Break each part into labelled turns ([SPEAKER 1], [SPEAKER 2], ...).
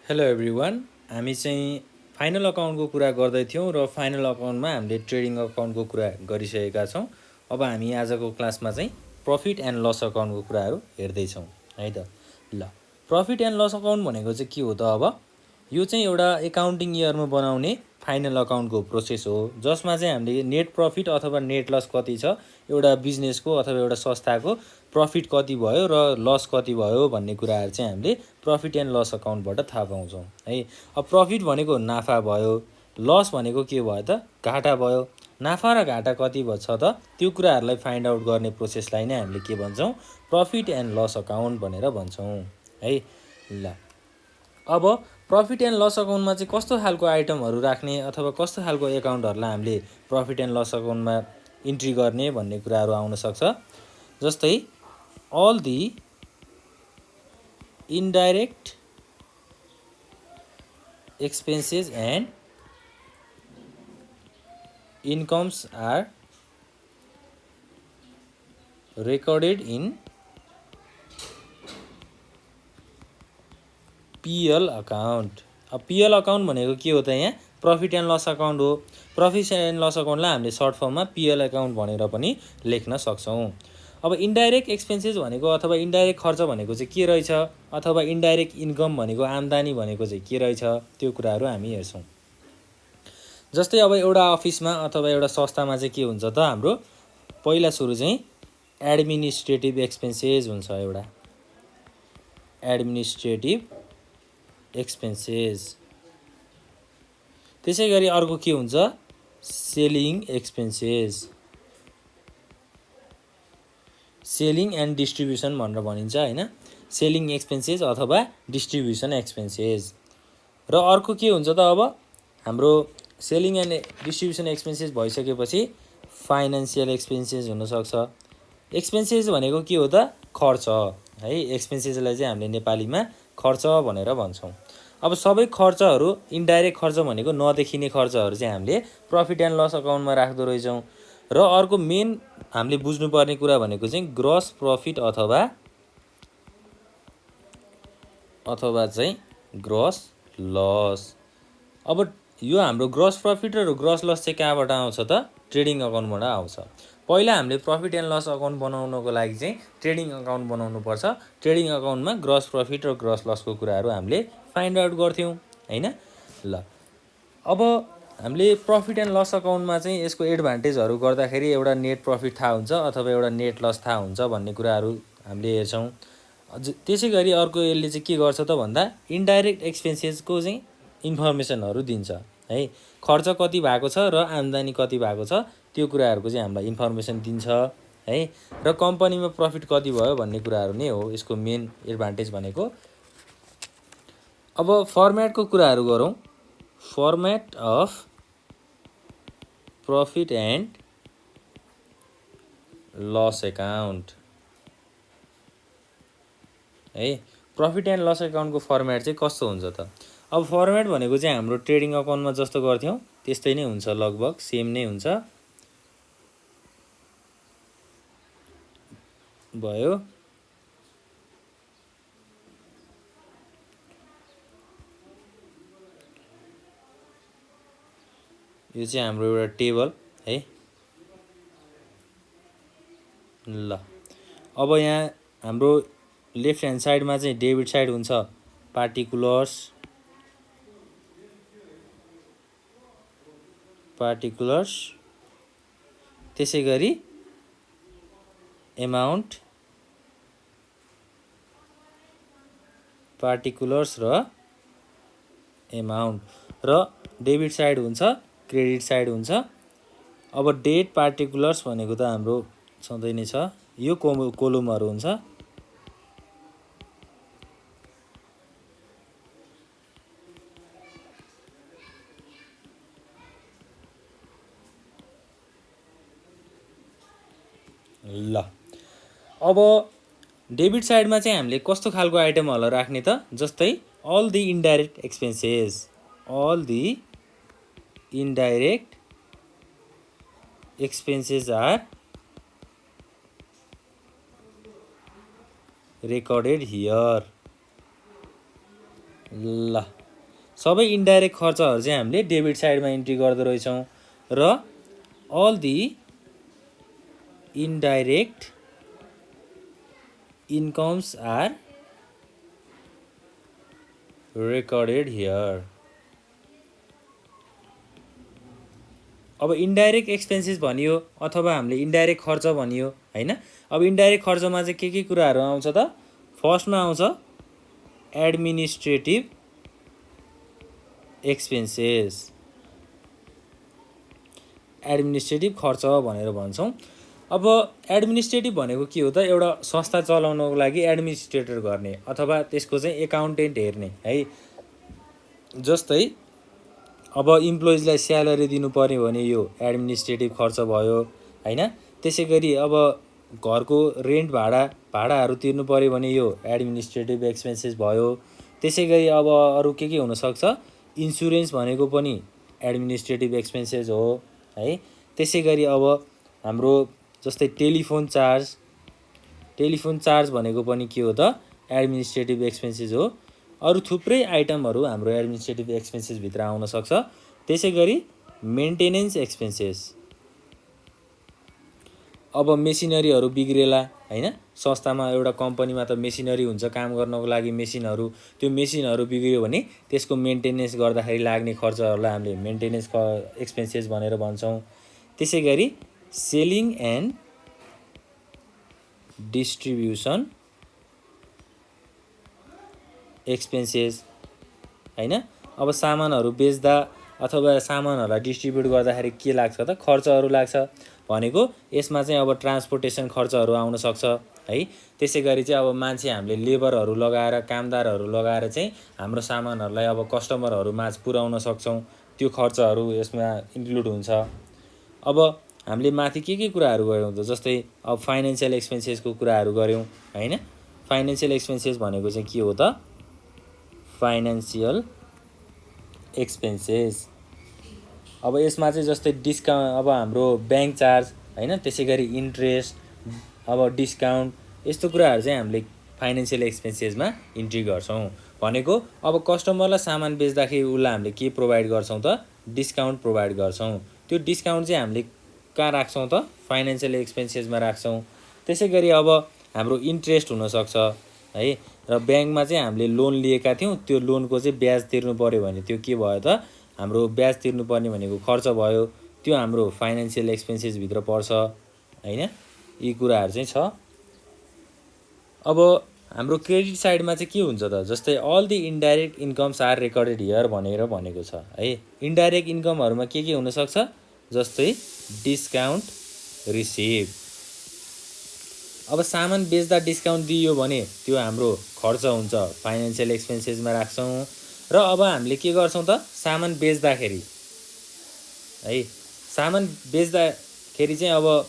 [SPEAKER 1] Hello everyone. हामी चाहिँ final अकाउन्टको कुरा गर्दै थियौँ र फाइनल अकाउन्टमा हामीले ट्रेडिङ अकाउन्टको कुरा गरिसकेका छौँ। अब हामी आजको क्लासमा चाहिँ प्रफिट एन्ड लस अकाउन्टको कुराहरू हेर्दैछौँ है त। ल, प्रफिट एन्ड लस अकाउन्ट भनेको चाहिँ के हो त? अब यो चाहिँ एउटा एकाउन्टिङ इयरमा बनाउने फाइनल अकाउन्टको प्रोसेस हो, जसमा चाहिँ हामीले नेट प्रफिट अथवा नेट लस कति छ, एउटा बिजनेसको अथवा एउटा संस्थाको प्रफिट कति भयो र लस कति भयो भन्ने कुराहरू चाहिँ हामीले प्रफिट एन्ड लस अकाउन्टबाट थाहा पाउँछौँ है। अब प्रफिट भनेको नाफा भयो, लस भनेको के भयो त? घाटा भयो। नाफा र घाटा कति छ त त्यो कुराहरूलाई फाइन्ड आउट गर्ने प्रोसेसलाई नै हामीले के भन्छौँ? प्रफिट एन्ड लस अकाउन्ट भनेर भन्छौँ है। ल, अब प्रफिट एन्ड लस अकाउन्टमा चाहिँ कस्तो खालको आइटमहरू राख्ने अथवा कस्तो खालको एकाउन्टहरूलाई हामीले प्रफिट एन्ड लस अकाउन्टमा इन्ट्री गर्ने भन्ने कुराहरू आउन सक्छ। जस्तै all the indirect expenses and incomes are recorded in PL account. अब पिएल अकाउन्ट भनेको के हो त? यहाँ प्रफिट एन्ड लस अकाउन्ट हो। प्रफिट एन्ड लस अकाउन्टलाई हामीले सर्ट फर्ममा पिएल अकाउन्ट भनेर पनि लेख्न सक्छौँ। अब इन्डाइरेक्ट एक्सपेन्सेस भनेको अथवा इन्डाइरेक्ट खर्च भनेको चाहिँ के रहेछ, अथवा इन्डाइरेक्ट इन्कम भनेको आम्दानी भनेको चाहिँ के रहेछ, त्यो कुराहरू हामी हेर्छौँ। जस्तै अब एउटा अफिसमा अथवा एउटा संस्थामा चाहिँ के हुन्छ त? हाम्रो पहिला सुरु चाहिँ एडमिनिस्ट्रेटिभ एक्सपेन्सेस हुन्छ, एउटा एडमिनिस्ट्रेटिभ एक्सपेन्सेस। त्यसै गरी अर्को के हुन्छ? Selling expenses, selling and distribution भनेर भनिन्छ होइन। सेलिङ एक्सपेन्सेस अथवा डिस्ट्रिब्युसन एक्सपेन्सेस। र अर्को के हुन्छ त? अब हाम्रो सेलिङ एन्ड डिस्ट्रिब्युसन एक्सपेन्सेस भइसकेपछि फाइनेन्सियल एक्सपेन्सेस हुनसक्छ। एक्सपेन्सेस भनेको के हो त? खर्च है। एक्सपेन्सेसलाई चाहिँ हामीले नेपालीमा खर्च भनेर भन्छौँ। अब सबै खर्चहरू, इन्डाइरेक्ट खर्च भनेको नदेखिने खर्चहरू चाहिँ हामीले प्रफिट एन्ड लस अकाउन्टमा राख्दो रहेछौँ। र अर्को मेन हामीले बुझ्नुपर्ने कुरा भनेको चाहिँ ग्रस प्रफिट अथवा चाहिँ ग्रस लस। अब यो हाम्रो ग्रस प्रफिट र ग्रस लस चाहिँ कहाँबाट आउँछ त? ट्रेडिङ अकाउन्टबाट आउँछ। पहिला हामीले प्रफिट एन्ड लस अकाउन्ट बनाउनको लागि चाहिँ ट्रेडिङ अकाउन्ट बनाउनुपर्छ। ट्रेडिङ अकाउन्टमा ग्रस प्रफिट र ग्रस लसको कुराहरू हामीले फाइन्ड आउट गर्थ्यौँ होइन। ल, अब हामीले प्रफिट एन्ड लस अकाउन्टमा चाहिँ यसको एडभान्टेजहरू गर्दाखेरि एउटा नेट प्रफिट थाहा हुन्छ अथवा एउटा नेट लस थाहा हुन्छ भन्ने कुराहरू हामीले हेर्छौँ। त्यसै गरी अर्को यसले चाहिँ के गर्छ त भन्दा इन्डाइरेक्ट एक्सपेन्सेसको चाहिँ इन्फर्मेसनहरू दिन्छ है। खर्च कति भएको छ र आम्दानी कति भएको छ त्यो कुराहरूको चाहिँ हामीलाई इन्फर्मेसन दिन्छ है। र कम्पनीमा प्रफिट कति भयो भन्ने कुराहरू नै हो यसको मेन एडभान्टेज भनेको। अब फर्मेटको कुराहरू गरौँ। Format of profit and loss account है। प्रफिट एन्ड लस एकाउन्टको फर्मेट चाहिँ कस्तो हुन्छ त? अब फर्मेट भनेको चाहिँ हाम्रो ट्रेडिङ अकाउन्टमा जस्तो गर्थ्यौँ त्यस्तै नै हुन्छ, लगभग सेम नै हुन्छ भयो। यो चाहिँ हाम्रो एउटा टेबल है। ल, अब यहाँ हाम्रो लेफ्ट ह्यान्ड साइडमा चाहिँ डेबिट साइड हुन्छ, पार्टिकुलर्स त्यसै गरी एमाउन्ट, पार्टिकुलर्स र एमाउन्ट। र डेबिट साइड हुन्छ, क्रेडिट साइड हुन्छ। अब डेट पार्टिकुलर्स भनेको त हाम्रो सधैँ नै छ, यो कोलमहरू हुन्छ। ल, अब डेबिट साइडमा चाहिँ हामीले कस्तो खालको आइटमहरूलाई राख्ने त? जस्तै all the indirect expenses, all the indirect expenses are recorded here। ल सबै इन्डाइरेक्ट खर्चहरू चाहिँ हामीले डेबिट साइडमा इन्ट्री गर्दो रहेछौँ र all the indirect incomes are recorded here. अब इन्डाइरेक्ट एक्सपेन्सेस भनियो अथवा हामीले इन्डाइरेक्ट खर्च भनियो हैन। अब इन्डाइरेक्ट खर्चमा चाहिँ के कुराहरू आउँछ त? फर्स्टमा आउँछ एडमिनिस्ट्रेटिभ एक्सपेन्सेस, एडमिनिस्ट्रेटिभ खर्च भनेर भन्छौँ। अब एडमिनिस्ट्रेटिभ भनेको के हो त? एउटा संस्था चलाउनको लागि एडमिनिस्ट्रेटर गर्ने अथवा त्यसको चाहिँ एकाउन्टेन्ट हेर्ने है। जस्तै अब इम्प्लोइजलाई स्यालेरी दिनु पर्यो भने यो एडमिनिस्ट्रेटिभ खर्च भयो हैन। त्यसै गरी अब घरको रेन्ट भाडाहरू तिर्नु पर्यो भने यो एडमिनिस्ट्रेटिभ एक्सपेन्सेस भयो। त्यसै गरी अब अरू के हुनसक्छ? इन्सुरेन्स भनेको पनि एडमिनिस्ट्रेटिभ एक्सपेन्सेस हो है। त्यसै गरी अब हाम्रो जस्तै टेलिफोन चार्ज भनेको पनि के हो त? एडमिनिस्ट्रेटिभ एक्सपेन्सेस हो। अरू थुप्रै आइटमहरू हाम्रो एडमिनिस्ट्रेटिभ एक्सपेन्सेस भित्र आउन सक्छ। त्यसै गरी मेन्टेनेन्स एक्सपेन्सेस, अब मेसिनरीहरू बिग्रेला हैन। संस्थामा एउटा कम्पनीमा त मेसिनरी हुन्छ काम गर्नको लागि मेसिनहरू, त्यो मेसिनहरू बिग्रियो भने त्यसको मेन्टेनेन्स गर्दाखेरि लाग्ने खर्चहरूलाई हामीले मेन्टेनेन्स एक्सपेन्सेस भनेर भन्छौँ। त्यसै गरी सेलिङ एन्ड डिस्ट्रिब्युसन एक्सपेन्सेस हैन। अब सामानहरू बेच्दा अथवा सामानहरूलाई डिस्ट्रिब्युट गर्दाखेरि के लाग्छ त? खर्चहरू लाग्छ भनेको यसमा चाहिँ अब ट्रान्सपोर्टेसन खर्चहरू आउन सक्छ है। त्यसै गरी चाहिँ अब मान्छे हामीले लेबरहरू लगाएर कामदारहरू लगाएर चाहिँ हाम्रो सामानहरूलाई अब कस्टमरहरू माझ पुर्याउन सक्छौँ, त्यो खर्चहरू यसमा इन्क्लुड हुन्छ। अब हामीले माथि के कुराहरू गऱ्यौँ त? जस्तै अब फाइनेन्सियल एक्सपेन्सेसको कुराहरू गऱ्यौँ हैन। फाइनेन्सियल एक्सपेन्सेस भनेको चाहिँ के हो त? फाइनेन्सियल एक्सपेन्सेस अब यसमा चाहिँ जस्तै डिस्काउन्ट, अब हाम्रो ब्याङ्क चार्ज हैन, त्यसै गरी इन्ट्रेस्ट, अब डिस्काउन्ट, यस्तो कुराहरू चाहिँ हामीले फाइनेन्सियल एक्सपेन्सेसमा इन्ट्री गर्छौँ। भनेको अब कस्टमरलाई सामान बेच्दाखेरि उसलाई हामीले के प्रोभाइड गर्छौँ त? डिस्काउन्ट प्रोभाइड गर्छौँ। त्यो डिस्काउन्ट चाहिँ हामीले कहाँ राख्छौँ त? फाइनेन्सियल एक्सपेन्सेसमा राख्छौँ। त्यसै गरी अब हाम्रो इन्ट्रेस्ट हुनसक्छ है। र ब्याङ्कमा चाहिँ हामीले लोन लिएका थियौँ, त्यो लोनको चाहिँ ब्याज तिर्नु पऱ्यो भने त्यो के भयो त? हाम्रो ब्याज तिर्नुपर्ने भनेको खर्च भयो, त्यो हाम्रो फाइनेन्सियल एक्सपेन्सेसभित्र पर्छ हैन। यी कुराहरू चाहिँ छ। अब हाम्रो क्रेडिट साइडमा चाहिँ के हुन्छ त? जस्तै all the indirect incomes are recorded here भनेर भनेको छ है। इन्डाइरेक्ट इन्कमहरूमा के हुनसक्छ? जस्तै डिस्काउन्ट रिसिभ, अब सामान बेच्दा डिस्काउन्ट दियो भने त्यो हाम्रो खर्च हुन्छ, फाइनेन्सियल एक्सपेन्सेसमा राख्छौँ। र अब हामीले के गर्छौँ त? सामान बेच्दाखेरि है, सामान बेच्दाखेरि चाहिँ अब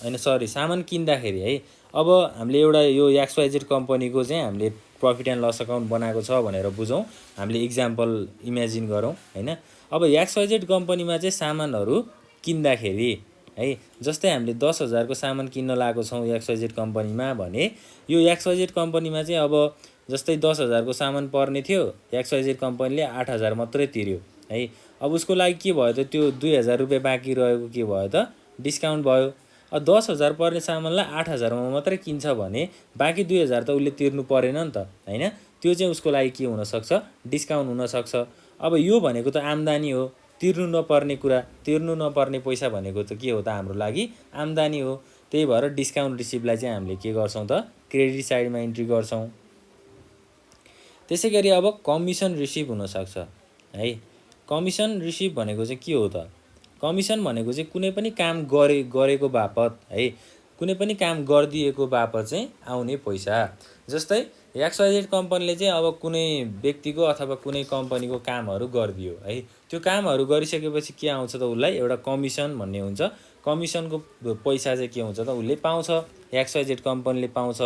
[SPEAKER 1] हैन सरी सामान किन्दाखेरि है, अब हामीले एउटा यो XYZ कम्पनीको चाहिँ हामीले प्रफिट एन्ड लस अकाउन्ट बनाएको छ भनेर बुझौँ, हामीले इक्जाम्पल इमेजिन गरौँ हैन। अब XYZ कम्पनीमा चाहिँ सामानहरू किन्दाखेरि है, जस्तै हामीले 10,000 को सामान किन्न लागेको छौँ XYZ कम्पनीमा भने यो XYZ कम्पनीमा चाहिँ अब जस्तै 10,000 को सामान पर्ने थियो, XYZ कम्पनीले 8,000 मात्रै तिर्यो है। अब उसको लागि के भयो त? त्यो 2,000 रुपियाँ बाँकी रहेको के भयो त? डिस्काउन्ट भयो। अब 10,000 पर्ने सामानलाई 8,000 मा मात्रै किन्छ भने बाँकी 2,000 त उसले तिर्नु परेन नि त हैन। त्यो चाहिँ उसको लागि के हुनसक्छ? डिस्काउन्ट हुनसक्छ। अब यो भनेको त आम्दानी हो, तिर्नु नपर्ने कुरा, तिर्नु नपर्ने पैसा भनेको त के हो त? हाम्रो लागि आम्दानी हो। त्यही भएर डिस्काउन्ट रिसिभलाई चाहिँ हामीले के गर्छौँ त? क्रेडिट साइडमा इन्ट्री गर्छौँ। त्यसै गरी अब कमिसन रिसिभ हुनसक्छ है। कमिसन रिसिभ भनेको चाहिँ के हो त? कमिसन भनेको चाहिँ कुनै पनि काम गरेको बापत है, कुनै पनि काम गरिदिएको बापत चाहिँ आउने पैसा। जस्तै XYZ कम्पनीले चाहिँ अब कुनै व्यक्तिको अथवा कुनै कम्पनीको कामहरू गरिदियो है, त्यो कामहरू गरिसकेपछि के आउँछ त? उसलाई एउटा कमिसन भन्ने हुन्छ। कमिसनको पैसा चाहिँ के हुन्छ त? उसले पाउँछ, XYZ कम्पनीले पाउँछ।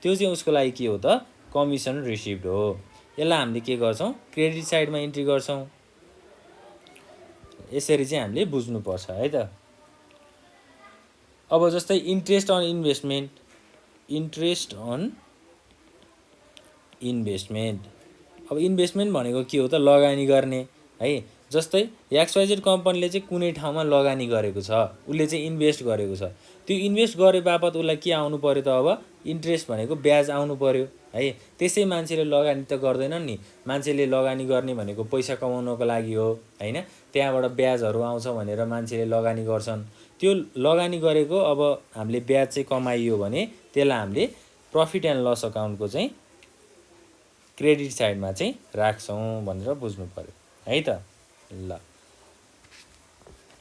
[SPEAKER 1] त्यो चाहिँ उसको लागि के हो त? कमिसन रिसिभ्ड हो। यसलाई हामीले के गर्छौँ? क्रेडिट साइडमा इन्ट्री गर्छौँ। यसरी चाहिँ हामीले बुझ्नुपर्छ है त। अब जस्तै इन्ट्रेस्ट अन इन्भेस्टमेन्ट अब इन्भेस्टमेन्ट भनेको के हो त? लगानी गर्ने है। जस्तै XYZ कम्पनीले चाहिँ कुनै ठाउँमा लगानी गरेको छ, उसले चाहिँ इन्भेस्ट गरेको छ। त्यो इन्भेस्ट गरे बापत उसलाई के आउनु पर्यो त? अब इन्ट्रेस्ट भनेको ब्याज आउनु पर्यो है। त्यसै मान्छेले लगानी त गर्दैनन् नि। मान्छेले लगानी गर्ने भनेको पैसा कमाउनको लागि हो हैन। त्यहाँबाट ब्याजहरू आउँछ भनेर मान्छेले लगानी गर्छन्। त्यो लगानी गरेको अब हामीले ब्याज चाहिँ कमाइयो भने त्यसलाई हामीले प्रफिट एन्ड लस अकाउन्टको चाहिँ क्रेडिट साइडमा चाहिँ राख्छौँ भनेर बुझ्नु पर्यो है त। ल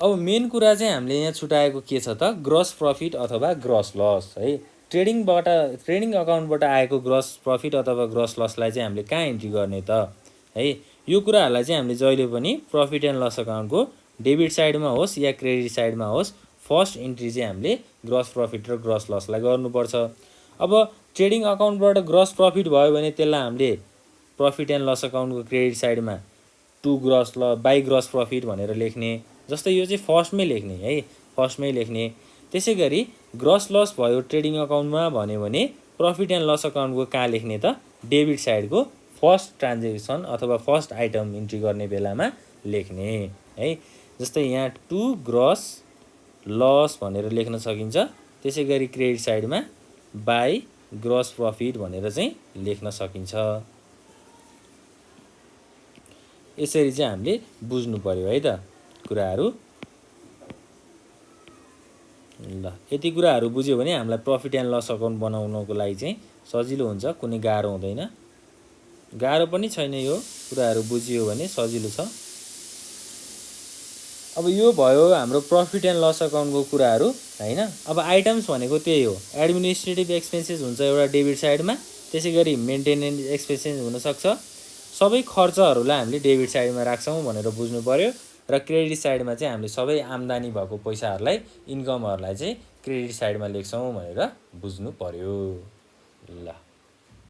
[SPEAKER 1] अब मेन कुरा चाहिँ हामीले यहाँ छुटाएको के छ त? ग्रस प्रफिट अथवा ग्रस लस है। ट्रेडिङ अकाउन्टबाट आएको ग्रस प्रफिट अथवा ग्रस लसलाई चाहिँ हामीले कहाँ इन्ट्री गर्ने त है। यो कुराहरूलाई चाहिँ हामीले जहिले पनि प्रफिट एन्ड लस अकाउन्टको डेबिट साइडमा होस् या क्रेडिट साइडमा होस्, फर्स्ट इन्ट्री चाहिँ हामीले ग्रस प्रफिट र ग्रस लसलाई गर्नुपर्छ। अब ट्रेडिङ अकाउन्टबाट ग्रस प्रफिट भयो भने त्यसलाई हामीले प्रफिट एन्ड लस अकाउन्टको क्रेडिट साइडमा बाई ग्रस प्रफिट भनेर लेख्ने। जस्तै यो चाहिँ फर्स्टमै लेख्ने है, फर्स्टमै लेख्ने। त्यसै गरी ग्रस लस भयो ट्रेडिङ अकाउन्टमा भन्यो भने प्रफिट एन्ड लस अकाउन्टको कहाँ लेख्ने त? डेबिट साइडको फर्स्ट ट्रान्जेक्सन अथवा फर्स्ट आइटम इन्ट्री गर्ने बेलामा लेख्ने है। जस्तै यहाँ टु ग्रस लस भनेर लेख्न सकिन्छ। त्यसै गरी क्रेडिट साइडमा बाई ग्रस प्रफिट भनेर चाहिँ लेख्न सकिन्छ। यसरी चाहिँ हामीले बुझ्नु पर्यो है त कुराहरू। ल यति कुराहरू बुझ्यो भने हामीलाई प्रफिट एन्ड लस अकाउन्ट बनाउनको लागि चाहिँ सजिलो हुन्छ, कुनै गाह्रो हुँदैन। गाह्रो पनि छैन, यो कुराहरू बुझियो भने सजिलो छ। अब यो भयो हाम्रो प्रफिट एन्ड लस अकाउन्टको कुराहरू हैन। अब आइटम्स भनेको त्यही हो। एडमिनिस्ट्रेटिभ एक्सपेन्सेस हुन्छ एउटा डेबिट साइडमा, त्यसै गरी मेन्टेनेन्स एक्सपेन्सेस हुनसक्छ। सबै खर्चहरूलाई हामीले डेबिट साइडमा राख्छौँ भनेर बुझ्नु पर्यो। र क्रेडिट साइडमा चाहिँ हामीले सबै आम्दानी भएको पैसाहरूलाई, इन्कमहरूलाई चाहिँ क्रेडिट साइडमा लेख्छौँ भनेर बुझ्नु पर्यो। ल